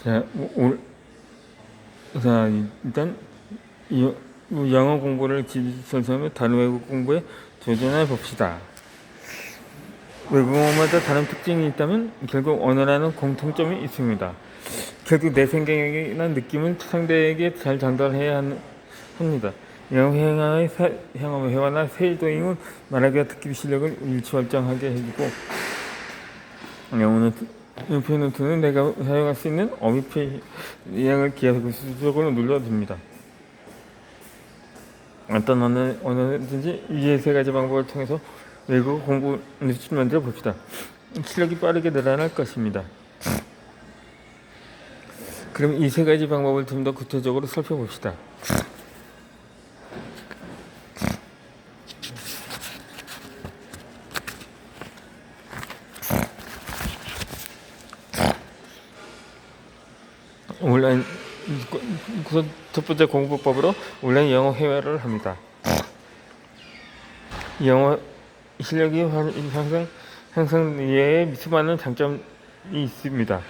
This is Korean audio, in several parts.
자, 자, 일단 영어 공부를 지지선서하며 다른 외국 공부에 도전해 봅시다. 외국어마다 다른 특징이 있다면 결국 언어라는 공통점이 있습니다. 결국 내 생각이나 느낌을 상대에게 잘 전달해야 합니다. 영어 회화나 세이도잉은 말하기와 듣기 실력을 일취월장하게 해주고, 영어는 표현은 내가 사용할 수 있는 어휘 표현을 기하적으로 눌러줍니다. 어떤 언어든지 이 세 가지 방법을 통해서 외국어 공부 루틴을 만들어 봅시다. 실력이 빠르게 늘어날 것입니다. 그럼 이 세 가지 방법을 좀 더 구체적으로 살펴봅시다. 온라인 첫 번째 공부법으로 온라인 영어 회화를 합니다. 영어 실력이 향상에 수많은 장점이 있습니다.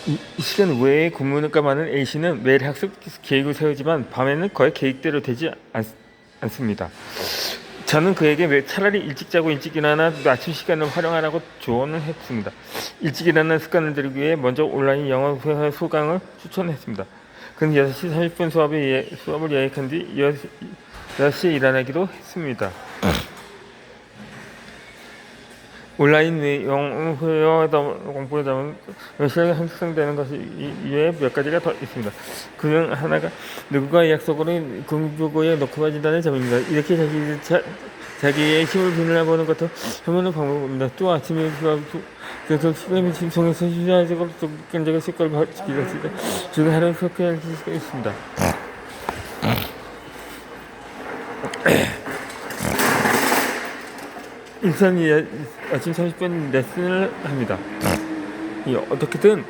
이 시간 외에 공부가 많은 A씨는 매일 학습 계획을 세우지만 밤에는 거의 계획대로 되지 않습니다. 저는 그에게 차라리 일찍 자고 일찍 일어나 아침 시간을 활용하라고 조언을 했습니다. 일찍 일어나는 습관을 들이기 위해 먼저 온라인 영어 회화 수강을 추천했습니다. 그는 6시 30분 수업을 예약한 뒤 6시에 일어나기로 했습니다. 온라인 영어 회화 공부에 담은 실력이 향상되는 것이 이외에 몇 가지가 더 있습니다. 그중 하나가 누구가 약속으로 공부에 넣고 빠진다는 점입니다. 이렇게 자기의 힘을 비난해보는 것도 해보는 방법입니다. 또 아침에 그래서 수감이 진통해서 휴자적으로 끈적의 습관을 지키고 있을 때 중에 하나를 섭취할 수가 있습니다. 일단 아침 30분 레슨을 합니다. 어떻게든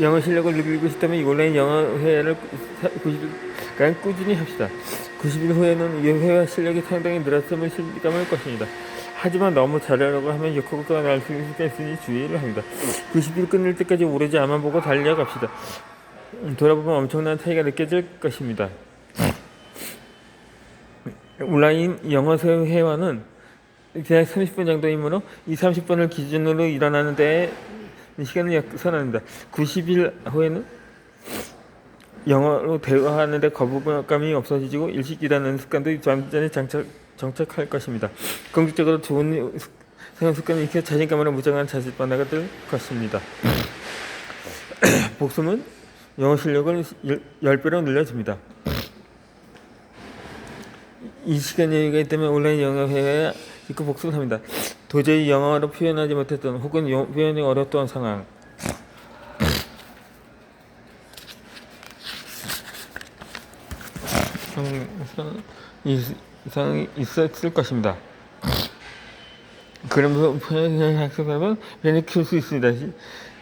영어 실력을 늘리고 싶다면 온라인 영어 회화를 90일간 꾸준히 합시다. 90일 후에는 이 회화 실력이 상당히 늘었음을 실감할 것입니다. 하지만 너무 잘하려고 하면 역효과가 날 수 있으니 주의를 합니다. 90일 끝날 때까지 오로지 앞만 보고 달려갑시다. 돌아보면 엄청난 차이가 느껴질 것입니다. 온라인 영어 회화는 대략 30분 정도이므로 이 30분을 기준으로 일어나는 데 시간을 선언합니다. 90일 후에는 영어로 대화하는 데 거부감이 없어지고 일찍 일어나는 습관도 완전히 정착할 것입니다. 긍정적으로 좋은 생활 습관을 익혀 자신감으로 무장한 자질반화가 될 것입니다. 복습은 영어 실력을 10배로 늘려줍니다. 이 시간 여유가 있다면 온라인 영어 회화에 그 복습을 합니다. 도저히 영어로 표현하지 못했던 혹은 표현이 어려웠던 상황, 이상이 있었을 것입니다. 그러면서 표현을 학습하면 표현을 키울 수 있습니다.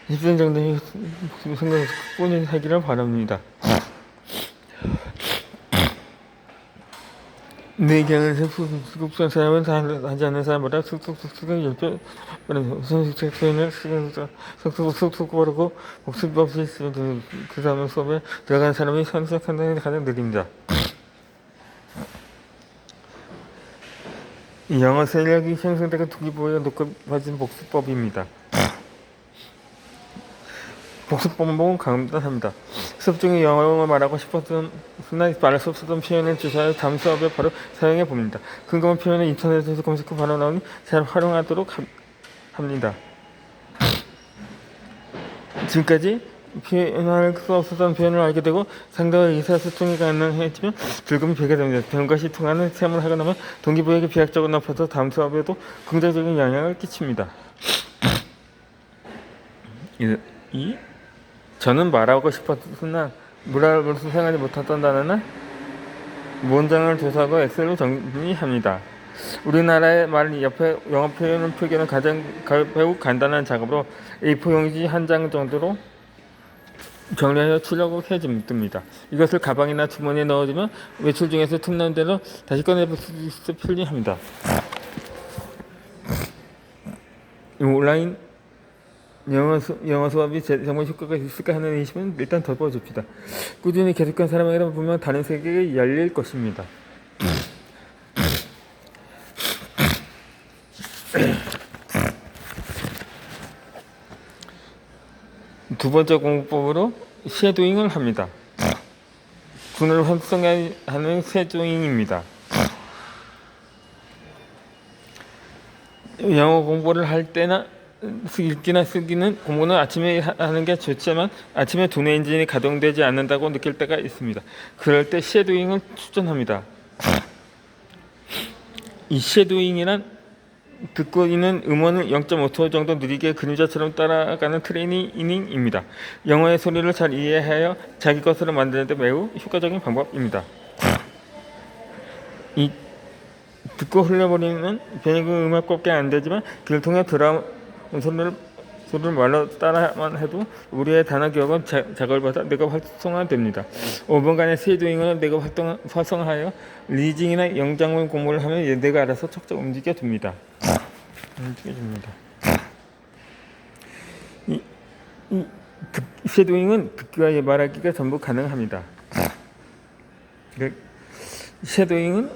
10분 정도의 생각을 꾸준히 하기를 바랍니다. 내 경우에서 쑥쑥쑥 사람은 하지 않는 사람보다 쑥쑥쑥쑥 10배 우선식 표현을 쑥쑥쑥쑥 바르고 복습 없이 그 사람 수업에 들어간 사람이 선수학한다는 게 가장 느립니다. 영어 실력이 형성되고 동기부여가 높아진 복습법입니다. 복습법은 간단합니다. 수업 중에 영어를 말하고 싶었으나 말할 수 없었던 표현을 주사해 다음 수업에 바로 사용해 봅니다. 궁금한 표현을 인터넷에서 검색해 바로 나오니 잘 활용하도록 합니다. 지금까지 표현할 수 없었던 표현을 알게 되고 상대와 의사소통이 가능했지만 즐거움이 배가 됩니다. 배운 것이 통하는 체험을 하고 나면 동기부여가 비약적으로 높아서 다음 수업에도 긍정적인 영향을 끼칩니다. 저는 말하고 싶었으나 문화를 수행하지 못했던 단어는 문장을 조사하고 엑셀로 정리합니다. 우리나라의 말 옆에 영어 표현을 표기하는 매우 간단한 작업으로 A4 용지 한 장 정도로 정리하여 출력을 해줍니다. 이것을 가방이나 주머니에 넣어주면 외출 중에서 틈나는 대로 다시 꺼내볼 수 있어 편리합니다. 온라인 영어 수업이 정말 효과가 있을까 하는 의심은 일단 덮어줍시다. 꾸준히 계속한 사람에게는 분명 다른 세계가 열릴 것입니다. 두 번째 공부법으로 쉐도잉을 합니다. 눈을 활성화하는 쉐도잉입니다. 영어 공부를 할 때나 읽기나 쓰기는 공부는 아침에 하는 게 좋지만 아침에 두뇌 엔진이 가동되지 않는다고 느낄 때가 있습니다. 그럴 때 쉐도잉을 추천합니다. 이 쉐도잉이란 듣고 있는 음원을 0.5초 정도 느리게 그림자처럼 따라가는 트레이닝입니다. 영어의 소리를 잘 이해하여 자기 것으로 만드는 데 매우 효과적인 방법입니다. 이 듣고 흘려버리는 변형은 음악밖에 안 되지만 그를 통해 소리를 말로 따라만 해도 우리의 단어 기억은 작업을 받아 뇌가 활성화됩니다. 5분간의 쉐도잉은 뇌가 활성화하여 리딩이나 영장문 공부를 하면 뇌가 알아서 척척 움직여줍니다. 쉐도잉은 듣기와 말하기가 전부 가능합니다. 쉐도잉은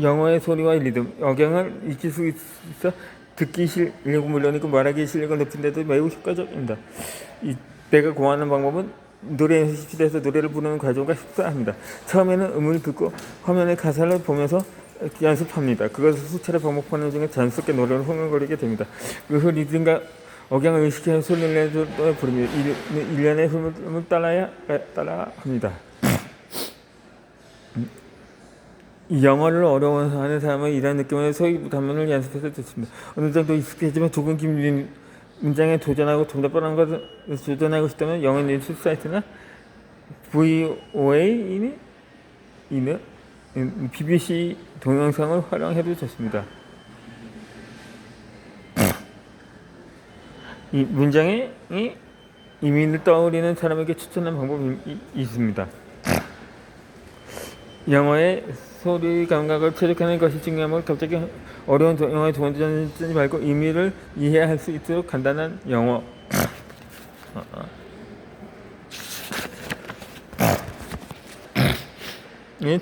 영어의 소리와 리듬, 억양을 익힐 수 있어 듣기 실력은 물론이고 말하기 실력을 높인 데도 매우 효과적입니다. 내가 고하는 방법은 노래 연습실에서 노래를 부르는 과정과 흡사합니다. 처음에는 음을 듣고 화면의 가사를 보면서 연습합니다. 그것을 수차례 반복하는 중에 자연스럽게 노래를 흥얼거리게 됩니다. 그 후 리듬과 억양을 의식해 소리를 내서 부릅니다. 일련의 흐름을 따라 합니다. 영어를 어려워하는 사람은 이런 느낌의 소위 단문을 연습해서 듣습니다. 어느 정도 익숙해지만 조금 긴 문장에 도전하고 좀 더 뻔한 것을 도전하고 싶다면 영어 뉴스 사이트나 VOA, BBC 동영상을 활용해도 좋습니다. 이 문장에 이미를 떠올리는 사람에게 추천한 방법이 있습니다. 영어의 소리 감각을 체득하는 것이 중요하면 갑자기 어려운 영어에 도전하지 말고 의미를 이해할 수 있도록 간단한 영어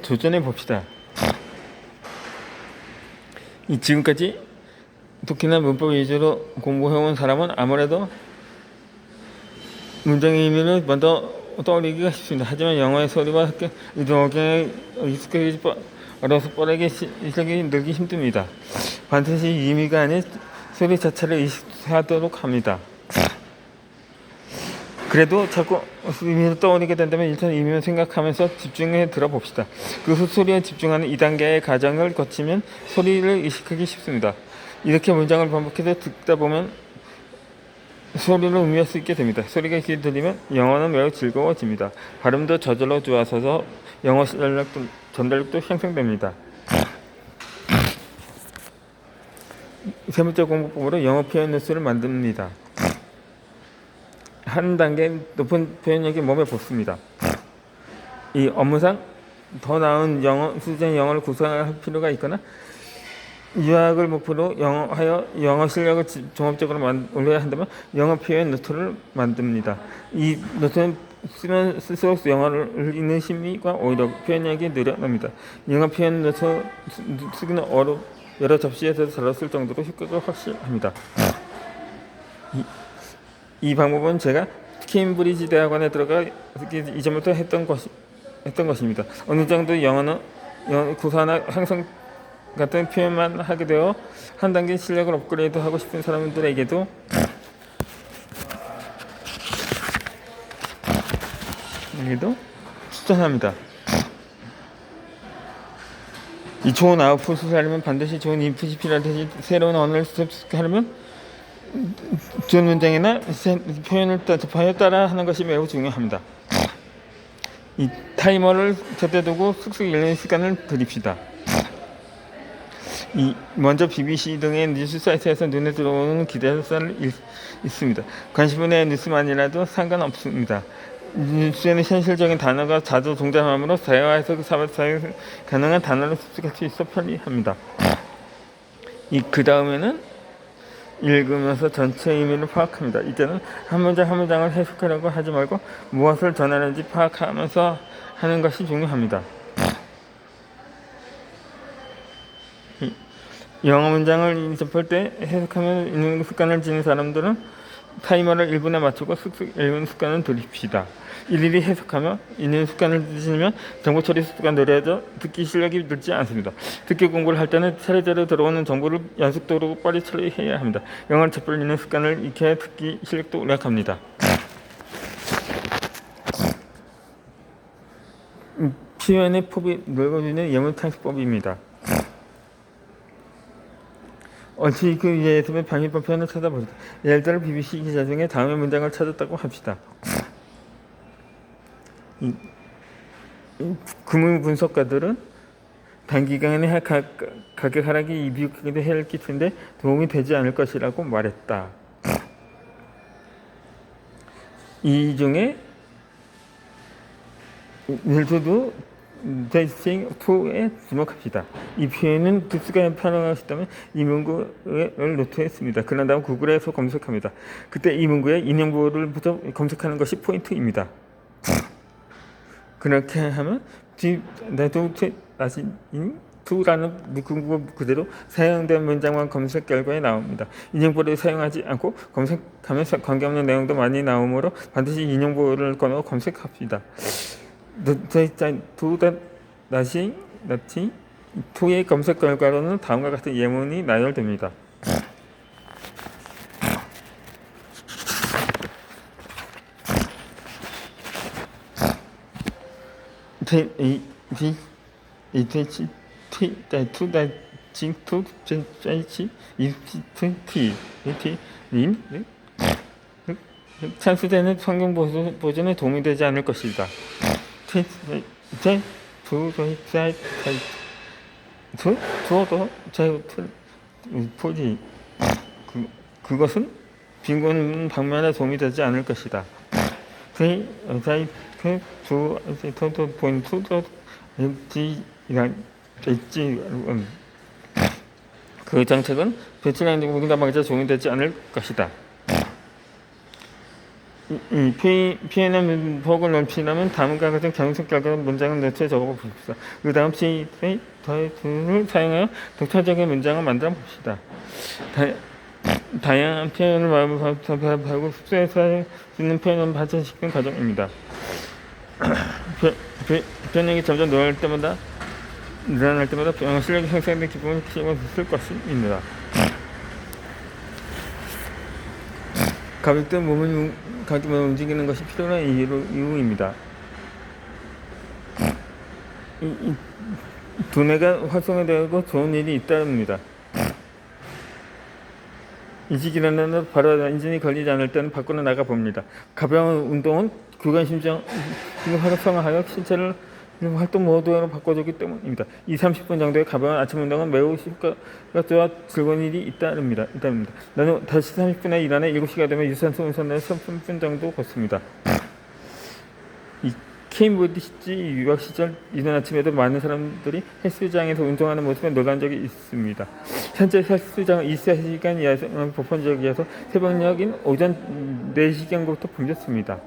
도전해 봅시다. 지금까지 독해나 문법 위주로 공부해온 사람은 아무래도 문장의 의미를 먼저 떠올리기가 쉽습니다. 하지만 영어의 소리와 억양에 익숙해지 어려서 빠르게 실력이 늘기 힘듭니다. 반드시 의미가 아닌 소리 자체를 의식하도록 합니다. 그래도 자꾸 의미를 떠올리게 된다면 일단 의미를 생각하면서 집중해 들어봅시다. 그 후 소리에 집중하는 2단계의 과정을 거치면 소리를 의식하기 쉽습니다. 이렇게 문장을 반복해서 듣다 보면 소리를 음미할 수 있게 됩니다. 소리가 귀에 들리면 영어는 매우 즐거워집니다. 발음도 저절로 좋아져서 영어 전달력도 향상됩니다. 세 번째 공부법으로 영어 표현 뉴스를 만듭니다. 한 단계 높은 표현력이 몸에 붙습니다. 이 업무상 더 나은 수준의 영어를 구사할 필요가 있거나 유학을 목표로 영어 실력을 종합적으로 올려야 한다면 영어 표현 노트를 만듭니다. 이 노트는 쓰면 쓸수록 영어를 읽는 심리가 오히려 표현력이 늘어납니다. 영어 표현 노트 쓰기는 여러 접시에서 잘 쓸 정도로 효과가 확실합니다. 이 방법은 제가 케임브리지 대학원에 들어가 이전부터 했던 것입니다. 어느 정도 영어 구사나 향상 같은 표현만 하게 되어 한 단계 실력을 업그레이드하고 싶은 사람들에게도 추천합니다. 이 좋은 아웃풋을 하려면 반드시 좋은 인풋이 필요하듯이 새로운 언어를 습득하려면 좋은 문장이나 표현을 따라하는 것이 매우 중요합니다. 이 타이머를 곁에 두고 쑥쑥 읽는 시간을 드립시다. 먼저 BBC 등의 뉴스 사이트에서 눈에 들어오는 기사를 읽습니다. 관심 분야의 뉴스만이라도 상관없습니다. 뉴스에는 현실적인 단어가 자주 등장하므로 대화에서 사용 가능한 단어를 습득할 수 있어 편리합니다. 그 다음에는 읽으면서 전체 의미를 파악합니다. 이때는 한 문장 한 문장을 해석하려고 하지 말고 무엇을 전하는지 파악하면서 하는 것이 중요합니다. 영어 문장을 접할 때 해석하며 읽는 습관을 지닌 사람들은 타이머를 1분에 맞추고 슥슥 읽는 습관을 들이십시다. 일일이 해석하며 읽는 습관을 들이시면 정보 처리 속도가 느려져 듣기 실력이 늘지 않습니다. 듣기 공부를 할 때는 차례대로 들어오는 정보를 연속도로 빨리 처리해야 합니다. 영어를 접할 읽는 습관을 익혀야 듣기 실력도 오락합니다. 표현의 폭이 넓어지는 예문창수법입니다. 얼추 그 예습의 방위법 표현을 찾아보시다. 예를 들어 BBC 기자 중에 다음의 문장을 찾았다고 합시다. 금융 분석가들은 단기간에 가격 하락이 미국에도 해를 끼치는데 도움이 되지 않을 것이라고 말했다. 이 중에 일조도 대칭 2에 주목합시다. 이 표현은 특수가 편향하셨다면 이 문구를 노트했습니다. 그런 다음 구글에서 검색합니다. 그때 이 문구에 인용 보호를 붙여 검색하는 것이 포인트입니다. 그렇게 하면 나도 나신 to라는 문구 그대로 사용된 문장만 검색 결과에 나옵니다. 인용보호를 사용하지 않고 검색하면 관계없는 내용도 많이 나오므로 반드시 인용보호를 꺼놓고 검색합시다. to의 검색 결과로는 다음과 같은 예문이 나열됩니다. 찬스되는 환경 보존에 도움이 되지 않을 것이다. 그것은 빈곤 방면에 도움이 되지 않을 것이다. 그 정책은 배출량 누구나 방지에 도움이 되지 않을 것이다. 표현의 폭을 넓히려면 다음과 같은 경색 결과의 문장을 노트에 적어봅시다. 그 다음 더를 사용하여 독창적인 문장을 만들어 봅시다. 다양한 표현을 마음하고 숙소에서 할 수 있는 표현을 발전시키는 과정입니다. 표현력이 점점 늘어날 때마다 영어 실력이 향상되는 기쁨을 키워줄 것입니다. 가볍게 몸을 움직이는 것이 필요한 이유입니다. 두뇌가 활성화되고 좋은 일이 잇따릅니다. 이직이라는 바로 엔진이 걸리지 않을 때는 밖으로 나가 봅니다. 가벼운 운동은 교감신경 활성화하여 신체를 활동 모드로 바꿔주기 때문입니다. 30분 정도의 가벼운 아침 운동은 매우 효과가 즐거운 일이 잇따릅니다. 나는 다시 30분에 일어나 7시가 되면 유산소 운동을 30분 정도 걷습니다. 케임브리지 유학 시절 이른 아침에도 많은 사람들이 헬스장에서 운동하는 모습에 놀란 적이 있습니다. 현재 헬스장은 24시간 야생 보편적이어서 새벽녘인 오전 4시경부터 붐볐습니다.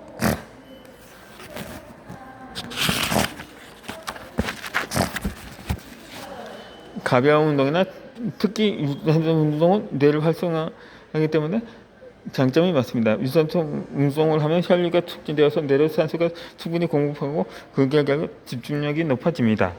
가벼운 운동이나 특히 유산소 운동은 뇌를 활성화하기 때문에 장점이 많습니다. 유산소 운동을 하면 혈류가 촉진되어서 뇌로 산소가 충분히 공급하고 그 결과로 집중력이 높아집니다.